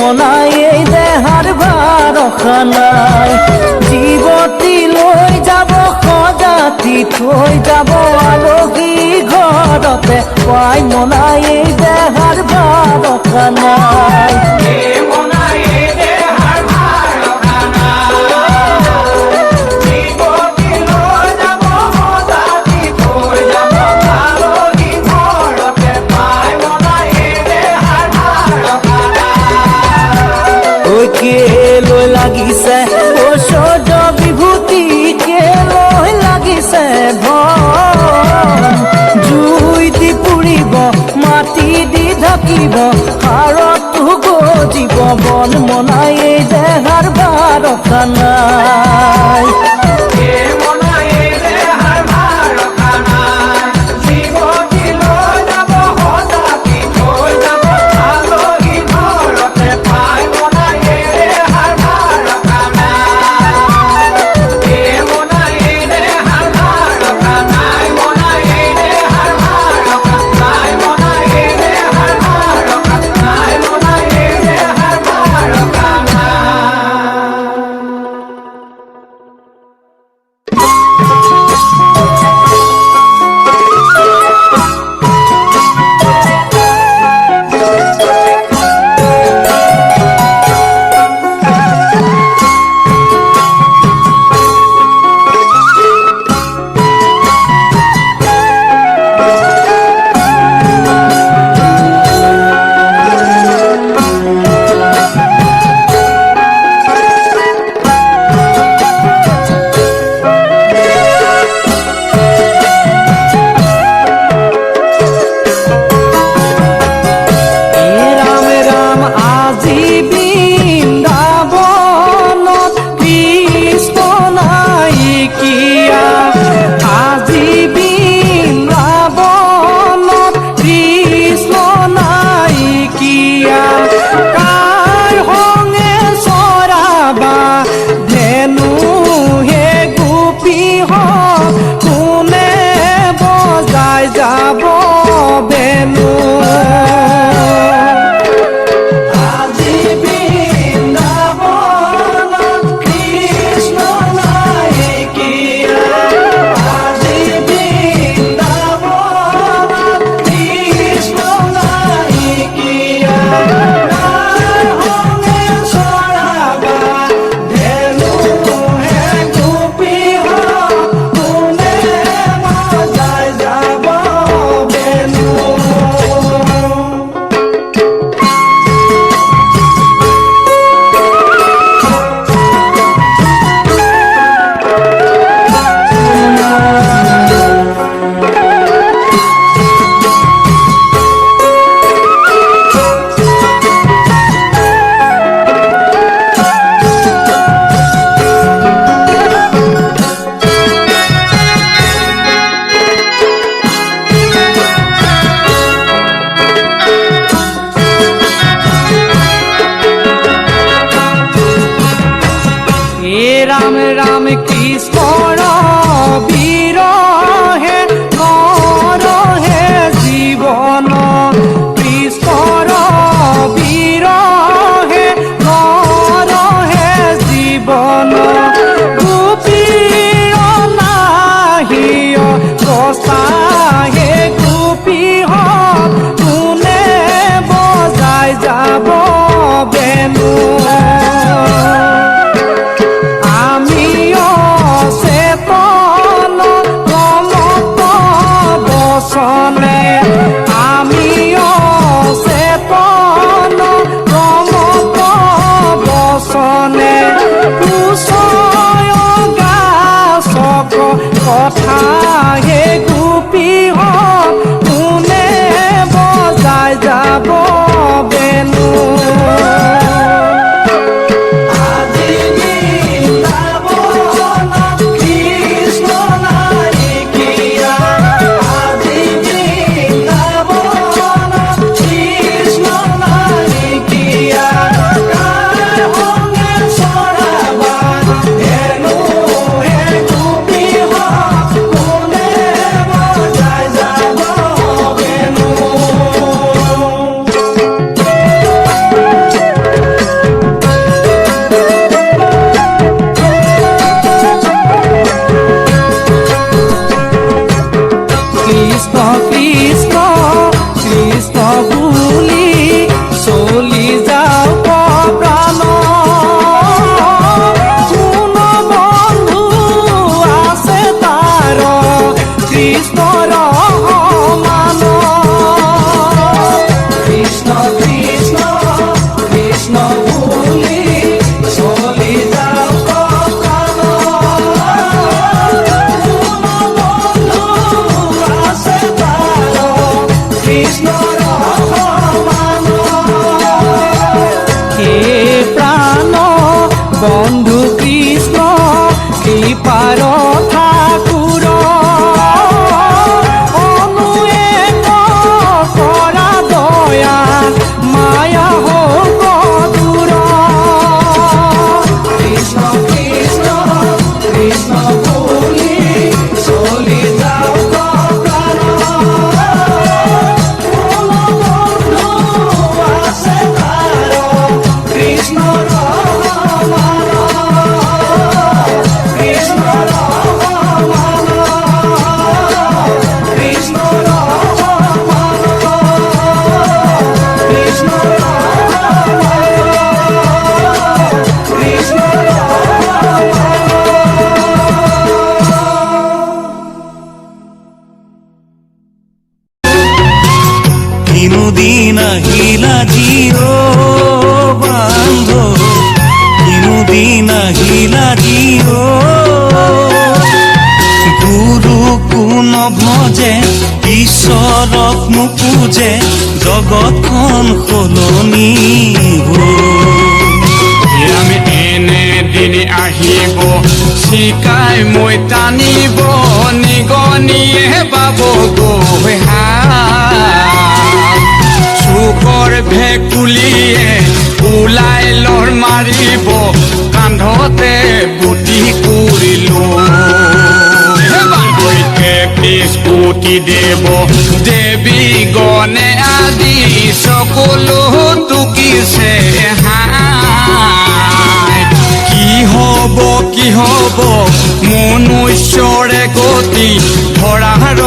মনাই এই দেহাৰ ভৰসা নাই জীৱতী লৈ যাব সজাতি থৈ যাব আলহী ঘৰতে পাই মনাই এই দেহাৰ ভৰসা নাই লৈ লাগিছে ঔষধ বিভূতি লৈ লাগিছে জুই দি পুৰিব মাটি দি ঢাকিব সাৰতো গজিব বন মনাই এই দেহাৰ ভৰসা নাই राम राम कृष्ण বিৰহে কৰহে জীৱন কৃষ্ণৰ বিৰহে কৰহে জীৱন গোপীৰ নাহিয় কচাহে গোপী কোনে বজাই যাব বেনু কথা হে গোপী কোনে বজাই যাব বেনু কৃষ্ণ নাইকিয়া আজি কৃষ্ণ কৃষ্ণ বুলি চলি যাওক প্ৰাণ কোন বন্ধু আছে তাৰ কৃষ্ণৰ সমান কৃষ্ণ কৃষ্ণ কৃষ্ণ বুলি চলি যাওক প্ৰাণ কৃষ্ণৰ সমান হে প্ৰাণ বন্ধু কৃষ্ণ কৃপাৰ ঠাকুৰ অনুয়েক কৰা দয়া মায়া হওক দূৰ কৃষ্ণ কৃষ্ণ কৃষ্ণ বুলি চলি যাওক প্ৰাণ কৃষ্ণৰ সমান কৃষ্ণৰ সমান কৃষ্ণৰ সমান কৃষ্ণৰ সমান কৃষ্ণৰ দিন আহিলা জিঅ বান্ধ দিন আহিলা জিঅ গুৰু কোন ভজে ঈশ্বৰক নোপূজে জগতখন সলনি আমি এনে দিন আহিব শিকাই মই টানিব নিগনিয়ে বাব গৈ চুকৰ ভেকুলিয়ে ওলাই লৰ মাৰিব কান্ধতে বুটি কৰিলো স্কুটি দেব দেৱী গণে আদি সকলো টুকিছে কি হব মনুষ্যৰে গতি ধৰাৰ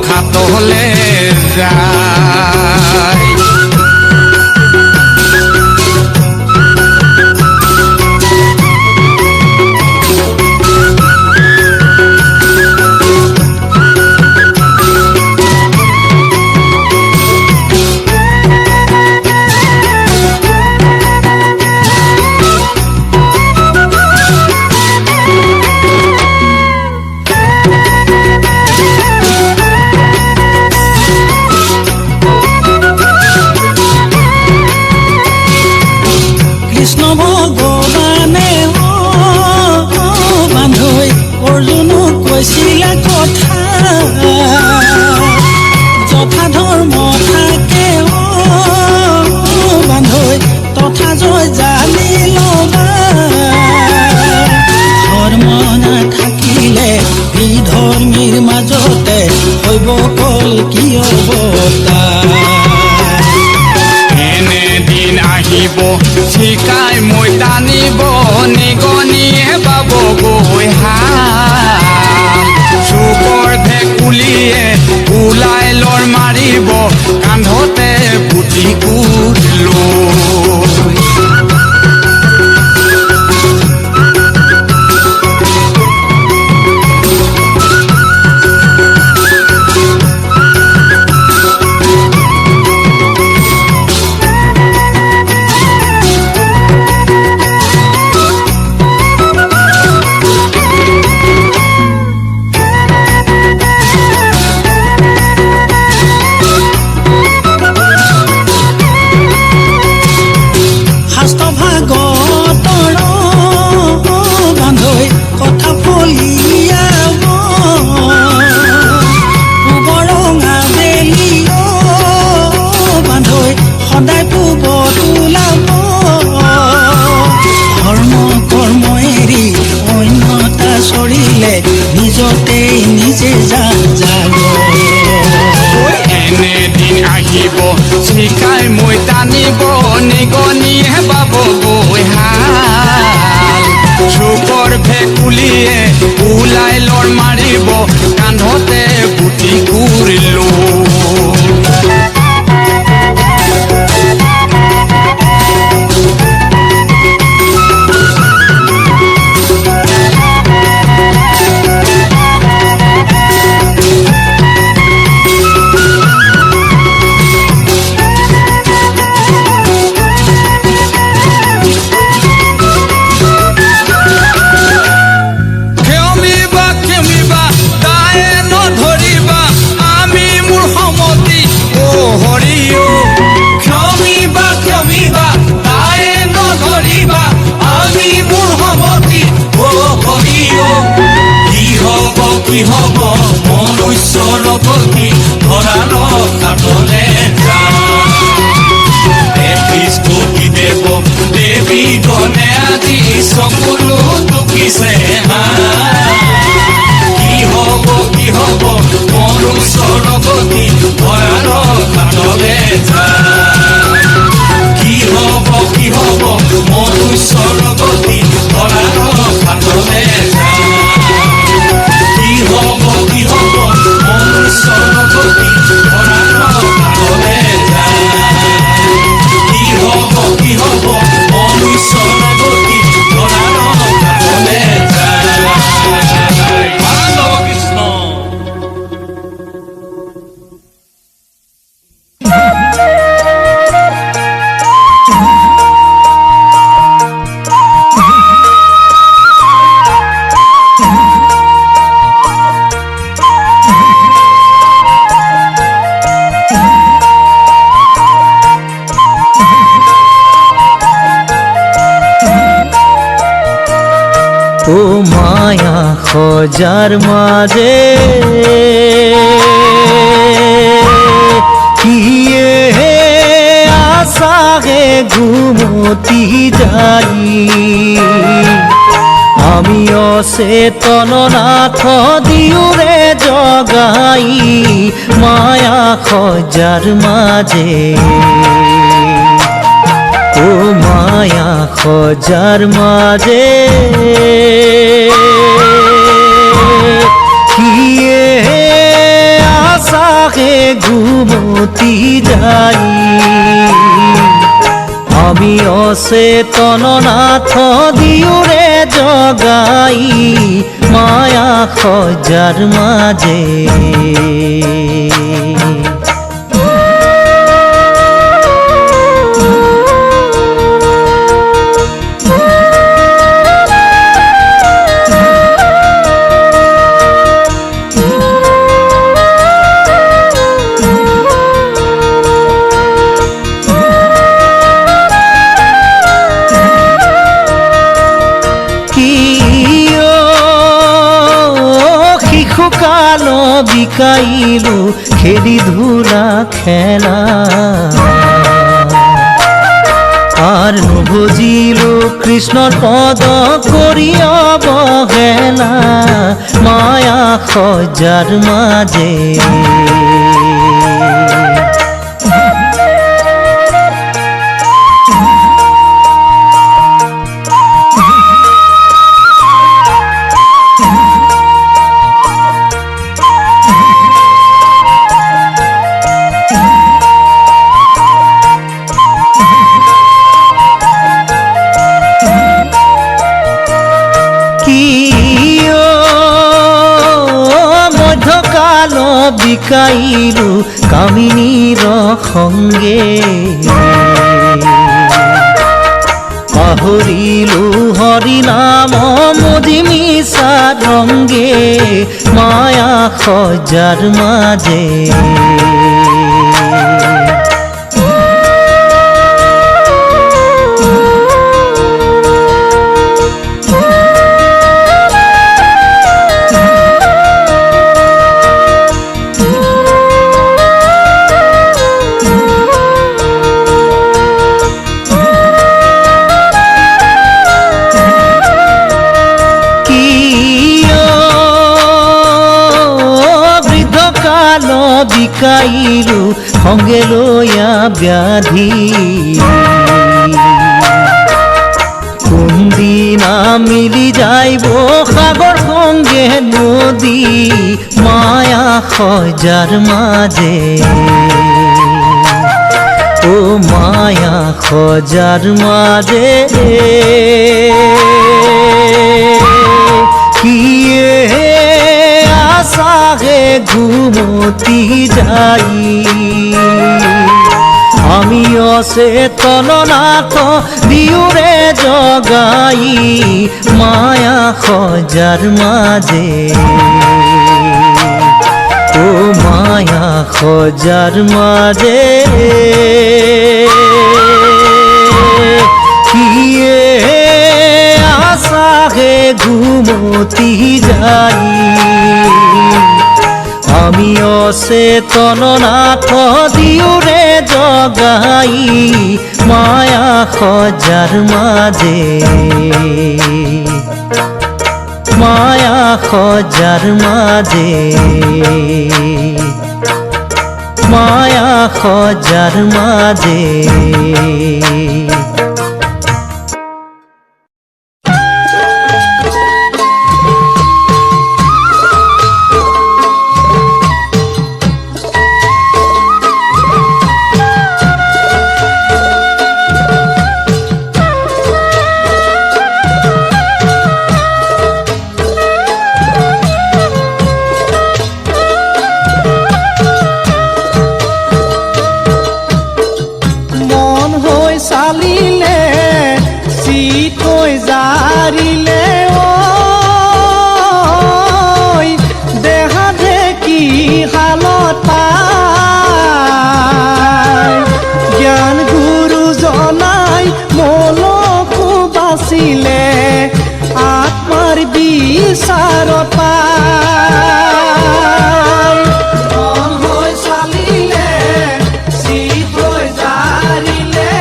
খাটলে যায় শিকাই মই টানিব নিগনিয়ে বাব গৈ চুকৰ ভেকুলিয়ে ওলাই লৰ মাৰিব কান্ধতে বুটি কুলো শিকাই মই টানিব নিগনিয়ে বাব গৈ চুকৰ ভেকুলিয়ে ওলাই লৰ মাৰিব কান্ধতে বুটি কৰিলো ভঁৰালৰ ঘাটলে যাওঁ। কৃষ্ণী দেৱ দেৱী গণে আজি চকুলো টুকিছে কি হব মনুষ্যৰ গতি ভঁৰালৰ ঘাটলে যাওঁ। কি হব মনুষ্যৰ গতি ভঁৰালৰ ঘাটলে যাওঁ। কি হব মনুষ্যৰ গতি ভঁৰালৰ ঘাটলে যাওঁ। কি হব মনুষ্যৰ গতি ভঁৰালৰ ঘাটলে যায়। মাধৱ কৃষ্ণ। ও মায়া খোঁজার মাঝে কিয়ে আশাগে ঘুমতি যাই আমি অচেতন নাথ দিওরে জগাই মায়া খোঁজার মাঝে ও মায়া খোঁজার মাঝে কিয়ে আশাকে ঘুমতি যাই আমি অচেতন নাথ দিওরে জগাই মায়া খোঁজার মাঝে বিকাইলো খেলি ধুলা খেলা আর নবজিলো কৃষ্ণর পদ করি অবহেলা মায়া খোঁজার মাঝে বিকাইলো কামিনীর সঙ্গে পাহরিলো হরি নাম মজি মিশা রঙ্গে মায়া খোঁজার মাঝে বিকাইলো সঙ্গে লইয়া ব্যাধি কোনদিনা মিলি যাইব সাগর সঙ্গে নদী মায়া খোঁজার মাঝে ও মায়া খোঁজার মাঝে কিয়ে আশাকে ঘুমতি যাই আমি অচেতন নাথ দিওরে জগাই মায়া খোঁজার মাঝে ও মায়া খোঁজার মাঝে কিয়ে আশাকে ঘুমতি যাই আমি অচেতন নাথ দিওৰে জগাই মায়া সজাৰ মাজে মায়া সজাৰ মাজে মায়া সজাৰ মাজে চালিলে চিকৈ জাৰিলে ঐ দেহা দেখি হালত পাই জ্ঞান গুৰু জনাই মলকো বাচিলে আত্মাৰ বিচাৰত পাই মন হৈ চালিলে চিকৈ জাৰিলে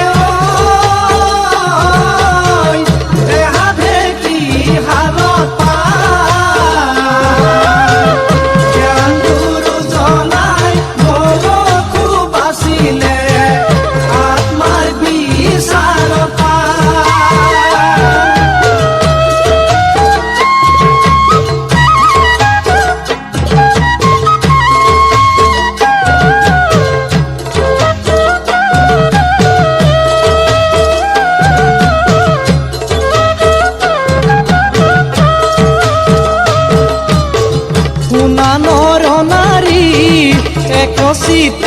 চিত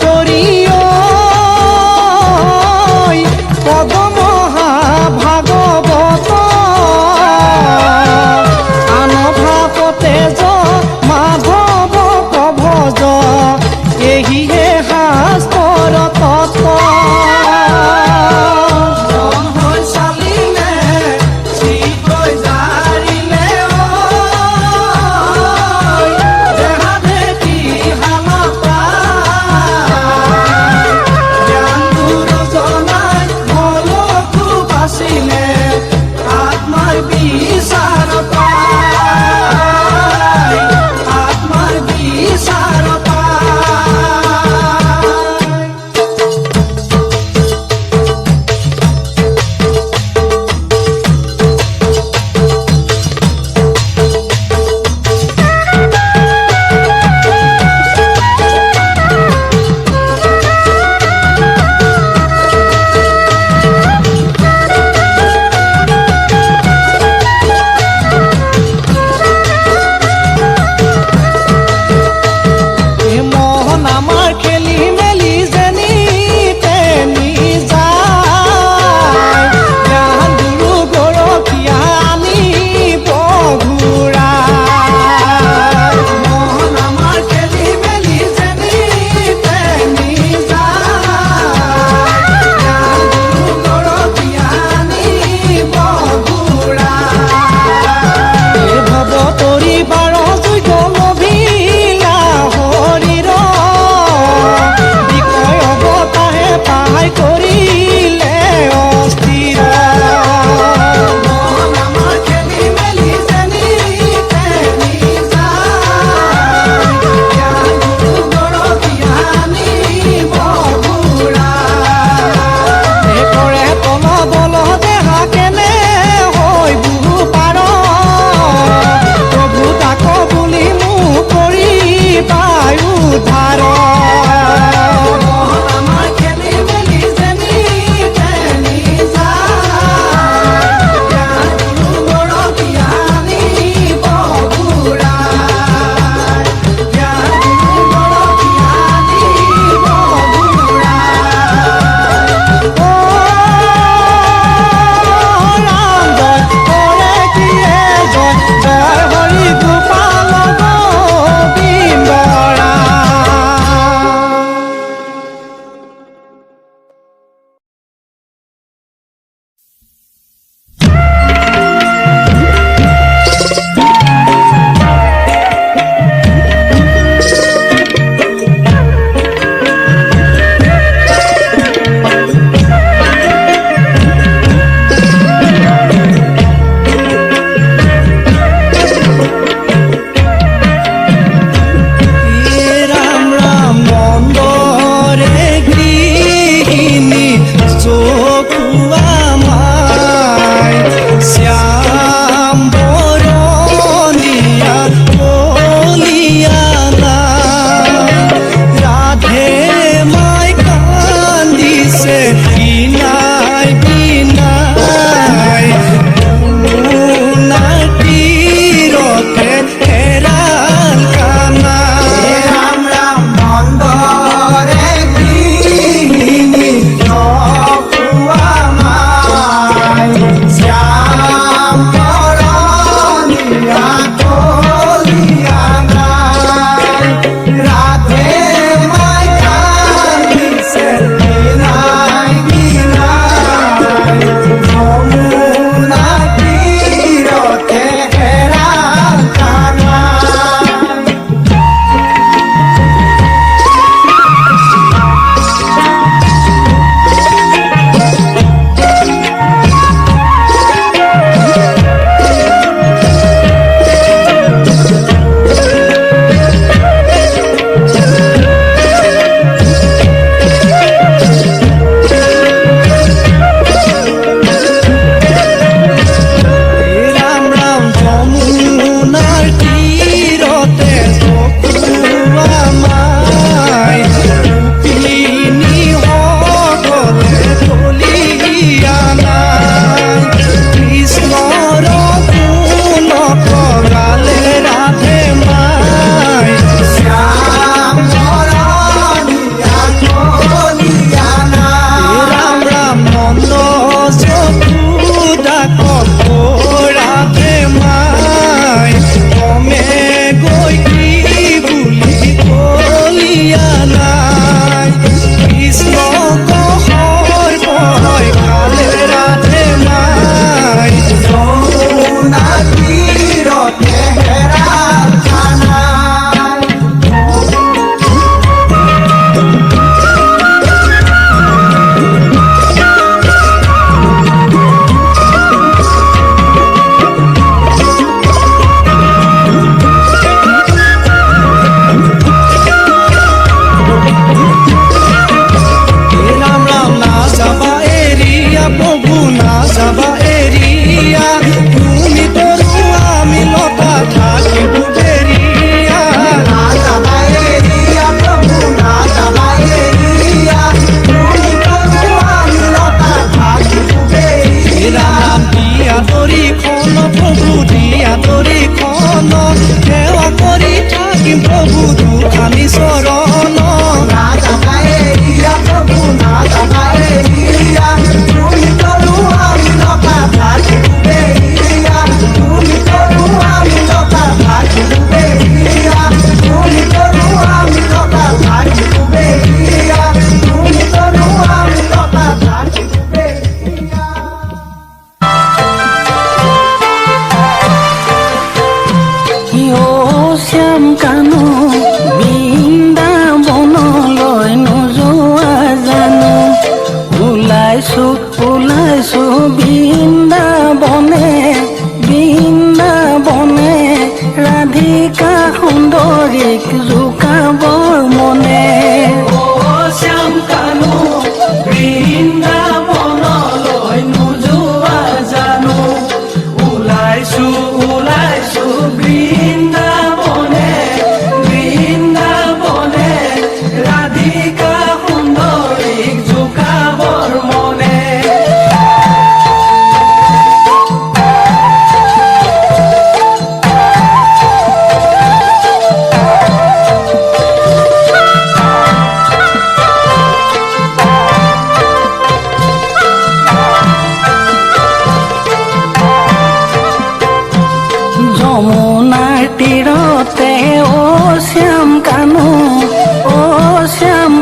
কৰি পদমহা ভাগৱত আনভাপতে মাধৱ কভজ এহিহে শাস্ত্ৰৰ তত্ত্ব Molo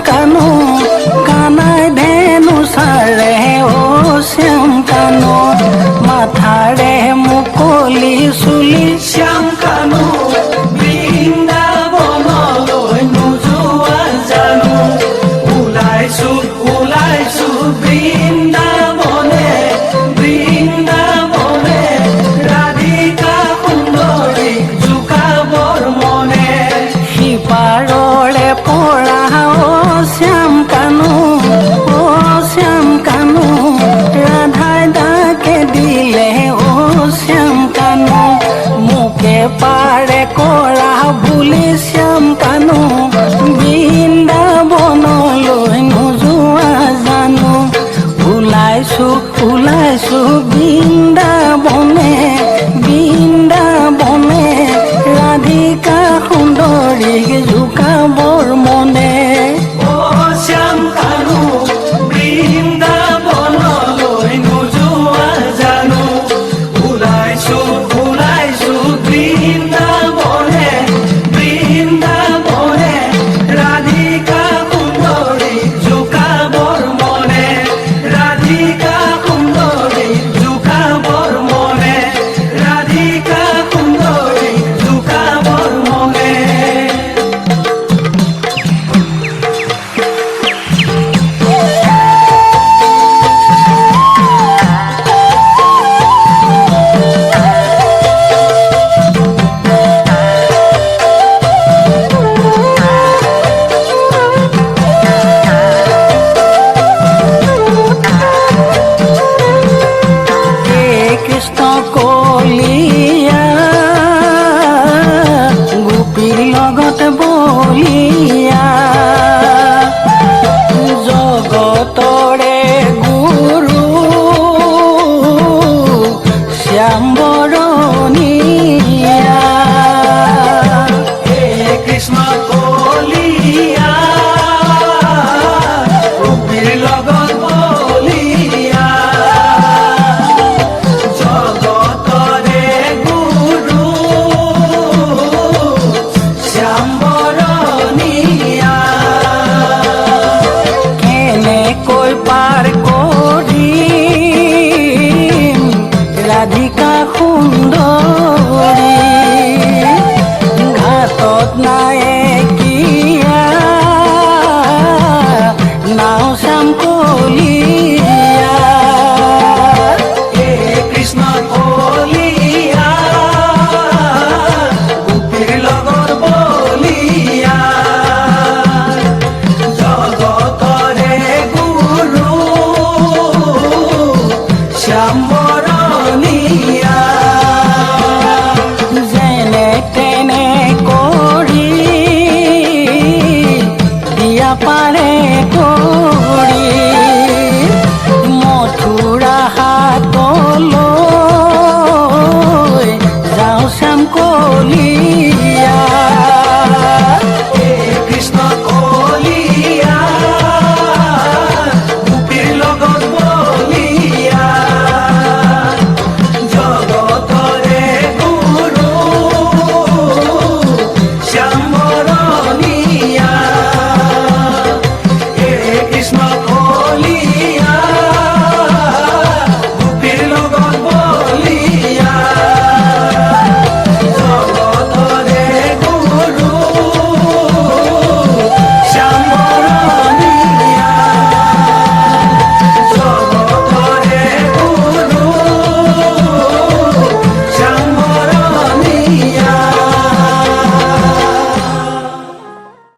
কানু কানাই ধেনু চাৰে অ শ্যাম কানু মাথাৰে মুকলি চুলি শ্যাম কানু বৃন্দাবনলৈ নোযোৱা জানো ওলাইছো ওলাইছো বৃন্দাবনে বৃন্দাবনে ৰাধিকা সুন্দৰীক জোকাবৰ মনে সিপাৰৰে পৰা অ শ্যাম কানু ৰাধাই ডাকে দিলে অ শ্যাম কানু মোকে পাৰে কৰা বুলি শ্যাম কানু বৃন্দাবনলৈ নোযোৱা জানো ওলাইছো ওলাইছো বৃন্দাবনে বৃন্দাবনে ৰাধিকা সুন্দৰীক জোকাবৰ মনে অ শ্যাম কানু বৃন্দাবনলৈ নোযোৱা জানো ওলাইছো ওলাইছো বৃন্দাবনে বৃন্দাবনে ৰাধিকা সুন্দৰীক জোকাবৰ মনে ৰাধিকা সুন্দৰীক জোকাবৰ মনে ৰাধিকা সুন্দৰীক জোকাবৰ মনে হে কৃষ্ণ কলিয়া গোপীৰ লগত বলিয়া জগতৰে গুৰু শ্যাম বৰণীয়া হে কৃষ্ণ কলিয়া গোপীৰ লগত বলিয়া জগতৰে গুৰু শ্যাম বৰণীয়া কেনেকৈ পাৰ কৰিম ৰাধিকা সুন্দৰী ঘাটত নাই কিয়া নাও শ্যাম কলিয়া হে কৃষ্ণ কলিয়া গোপীৰ লগত বলিয়া জগতৰে গুৰু শ্যাম বৰণীয়া যেনে তেনে কৰি দিয়া পাৰে কৰি